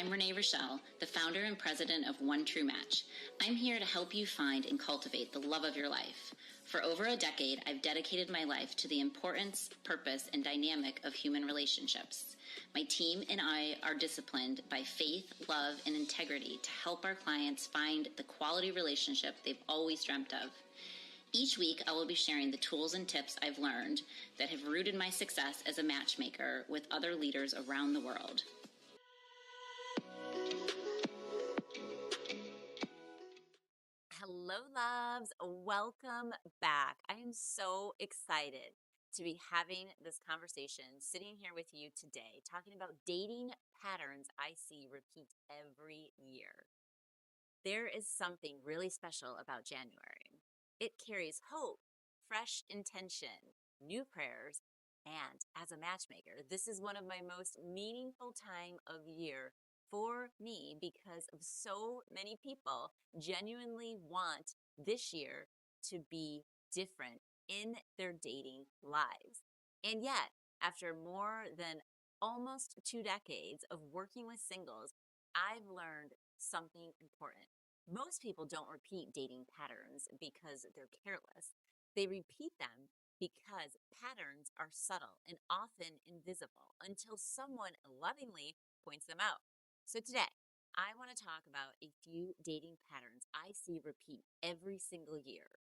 I'm Renee Rochelle, the founder and president of One True Match. I'm here to help you find and cultivate the love of your life. For over a decade, I've dedicated my life to the importance, purpose, and dynamic of human relationships. My team and I are disciplined by faith, love, and integrity to help our clients find the quality relationship they've always dreamt of. Each week, I will be sharing the tools and tips I've learned that have rooted my success as a matchmaker with other leaders around the world. Hello, loves. Welcome back. I am so excited to be having this conversation, sitting here with you today, talking about dating patterns I see repeat every year. There is something really special about January. It carries hope, fresh intention, new prayers, and as a matchmaker, this is one of my most meaningful time of year for me because of so many people genuinely want this year to be different in their dating lives. And yet, after more than almost 2 decades of working with singles, I've learned something important. Most people don't repeat dating patterns because they're careless. They repeat them because patterns are subtle and often invisible until someone lovingly points them out. So today, I want to talk about a few dating patterns I see repeat every single year.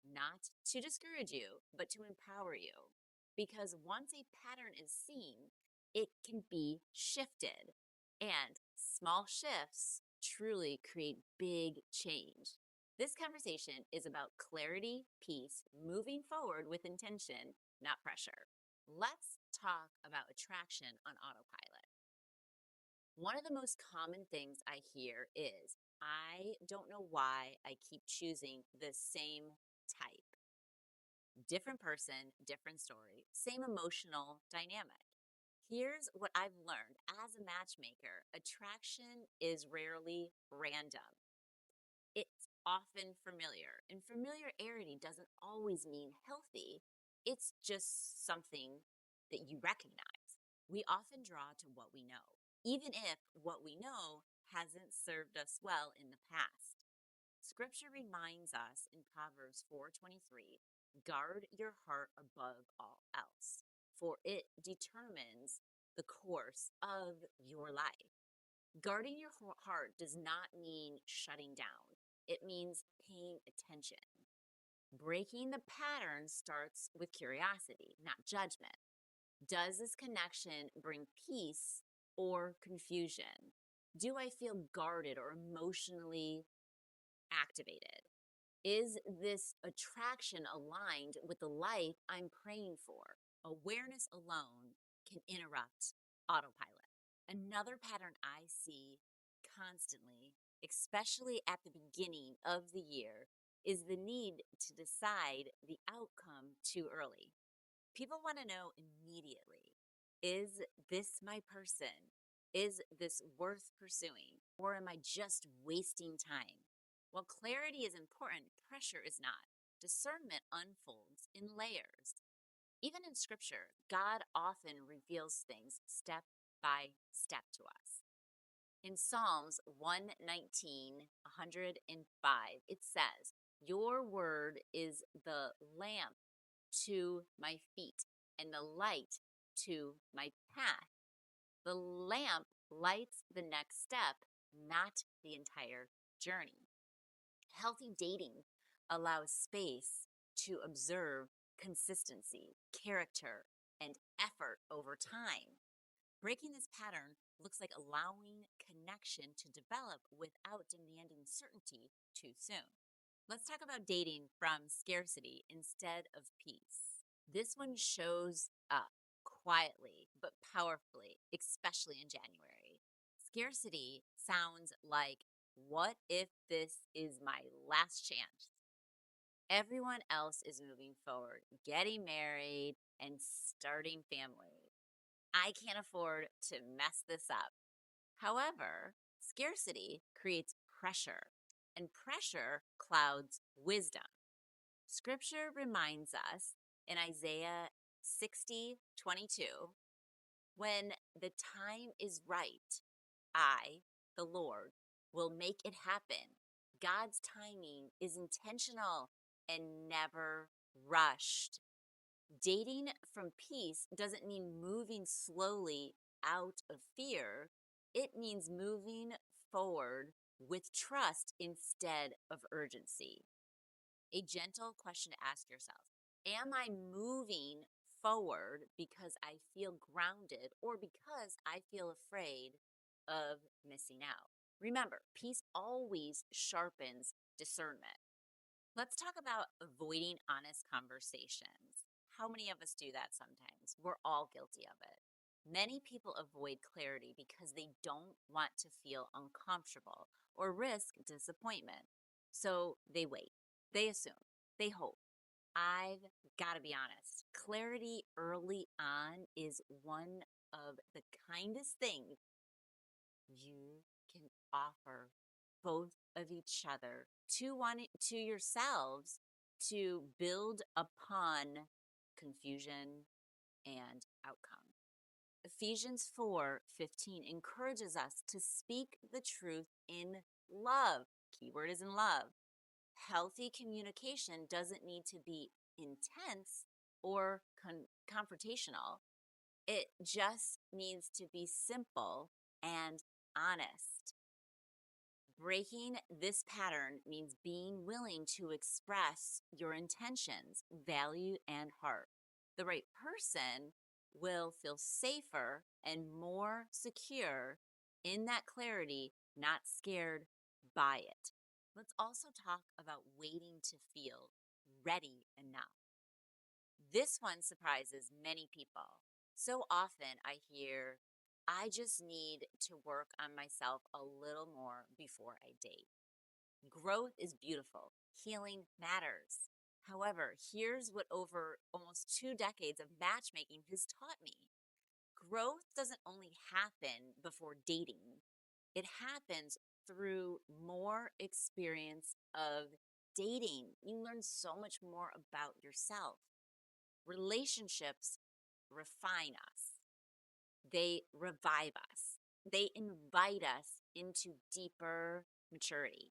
Not to discourage you, but to empower you. Because once a pattern is seen, it can be shifted. And small shifts truly create big change. This conversation is about clarity, peace, moving forward with intention, not pressure. Let's talk about attraction on autopilot. One of the most common things I hear is, I don't know why I keep choosing the same type. Different person, different story, same emotional dynamic. Here's what I've learned as a matchmaker. Attraction is rarely random. It's often familiar, and familiarity doesn't always mean healthy. It's just something that you recognize. We often draw to what we know, even if what we know hasn't served us well in the past. Scripture reminds us in Proverbs 4:23, guard your heart above all else, for it determines the course of your life. Guarding your heart does not mean shutting down. It means paying attention. Breaking the pattern starts with curiosity, not judgment. Does this connection bring peace or confusion? Do I feel guarded or emotionally activated? Is this attraction aligned with the life I'm praying for? Awareness alone can interrupt autopilot. Another pattern I see constantly, especially at the beginning of the year, is the need to decide the outcome too early. People want to know immediately, is this my person? Is this worth pursuing? Or am I just wasting time? While clarity is important, pressure is not. Discernment unfolds in layers. Even in scripture, God often reveals things step by step to us. In Psalms 119, 105, it says, your word is the lamp to my feet and the light to my path. The lamp lights the next step, not the entire journey. Healthy dating allows space to observe consistency, character, and effort over time. Breaking this pattern looks like allowing connection to develop without demanding certainty too soon. Let's talk about dating from scarcity instead of peace. This one shows up quietly but powerfully, especially in January. Scarcity sounds like, what if this is my last chance? Everyone else is moving forward, getting married, and starting families. I can't afford to mess this up. However, scarcity creates pressure, and pressure clouds wisdom. Scripture reminds us in Isaiah 60:22, when the time is right, I, the Lord, will make it happen. God's timing is intentional and never rushed. Dating from peace doesn't mean moving slowly out of fear. It means moving forward with trust instead of urgency. A gentle question to ask yourself: am I moving forward because I feel grounded or because I feel afraid of missing out? Remember, peace always sharpens discernment. Let's talk about avoiding honest conversations. How many of us do that sometimes? We're all guilty of it. Many people avoid clarity because they don't want to feel uncomfortable or risk disappointment. So they wait, they assume, they hope. I've got to be honest. Clarity early on is one of the kindest things you can offer both of each other to yourselves to build upon confusion and outcome. Ephesians 4:15 encourages us to speak the truth in love. Keyword is in love. Healthy communication doesn't need to be intense or confrontational. It just needs to be simple and honest. Breaking this pattern means being willing to express your intentions, value, and heart. The right person will feel safer and more secure in that clarity, not scared by it. Let's also talk about waiting to feel ready enough. This one surprises many people. So often I hear, I just need to work on myself a little more before I date. Growth is beautiful. Healing matters. However, here's what over almost 2 decades of matchmaking has taught me. Growth doesn't only happen before dating. It happens through more experience of dating. You learn so much more about yourself. Relationships refine us. They revive us. They invite us into deeper maturity.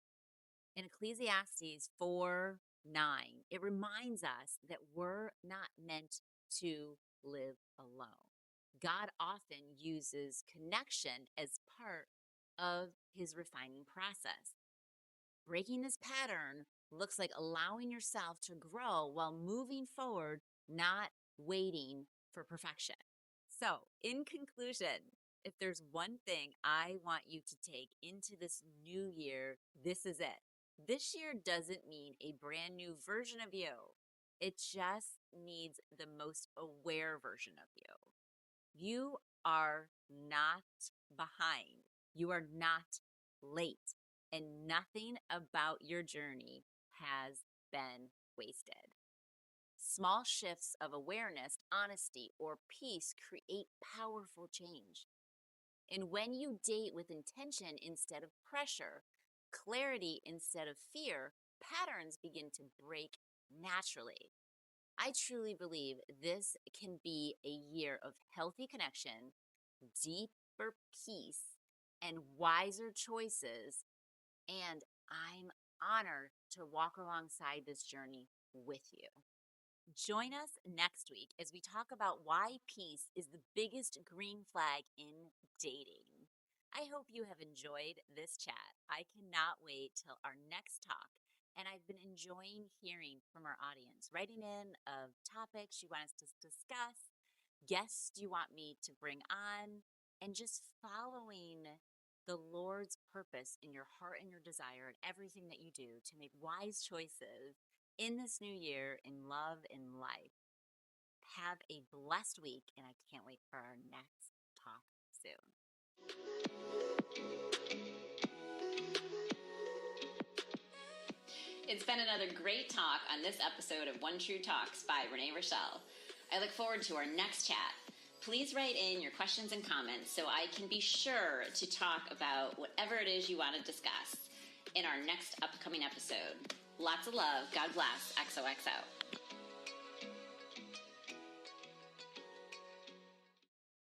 In Ecclesiastes 4:9, it reminds us that we're not meant to live alone. God often uses connection as part of his refining process. Breaking this pattern looks like allowing yourself to grow while moving forward, not waiting for perfection. So, in conclusion, if there's one thing I want you to take into this new year, this is it. This year doesn't mean a brand new version of you. It just needs the most aware version of you. You are not behind. You are not late. And nothing about your journey has been wasted. Small shifts of awareness, honesty, or peace create powerful change. And when you date with intention instead of pressure, clarity instead of fear, patterns begin to break naturally. I truly believe this can be a year of healthy connection, deeper peace, and wiser choices. And I'm honored to walk alongside this journey with you. Join us next week as we talk about why peace is the biggest green flag in dating. I hope you have enjoyed this chat. I cannot wait till our next talk. And I've been enjoying hearing from our audience, writing in of topics you want us to discuss, guests you want me to bring on, and just following the Lord's purpose in your heart and your desire and everything that you do to make wise choices in this new year in love and life. Have a blessed week, and I can't wait for our next talk soon. It's been another great talk on this episode of One True Talks by Renee Rochelle. I look forward to our next chat. Please write in your questions and comments so I can be sure to talk about whatever it is you want to discuss in our next upcoming episode. Lots of love. God bless. XOXO.